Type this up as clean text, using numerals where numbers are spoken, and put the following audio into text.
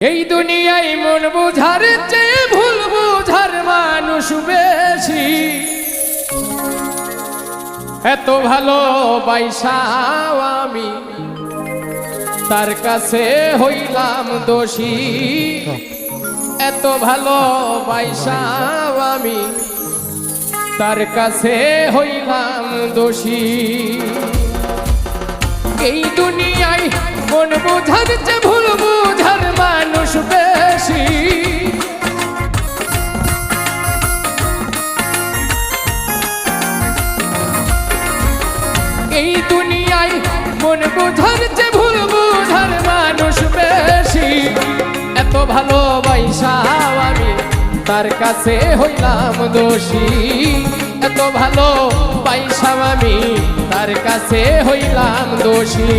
এই দুনিয়ায় মন বুঝার চেয়ে ভুল বুঝার মানুষ বেশি। এত ভালোবাসাও আমি তার কাছে হইলাম দোষী। এত ভালোবাসাও আমি তার কাছে হইলাম দোষী। এই দুনিয়ায় মন বুঝার চেয়ে ভুল বুঝার মানুষ বেশি। এই দুনিয়ায় মন বুঝার চেয়ে ভুল বুঝার মানুষ বেশি। এত ভালোবাসাও আমি তার কাছে হইলাম দোষী। এত ভালোবাসাও আমি তার কাছে হইলাম দোষী।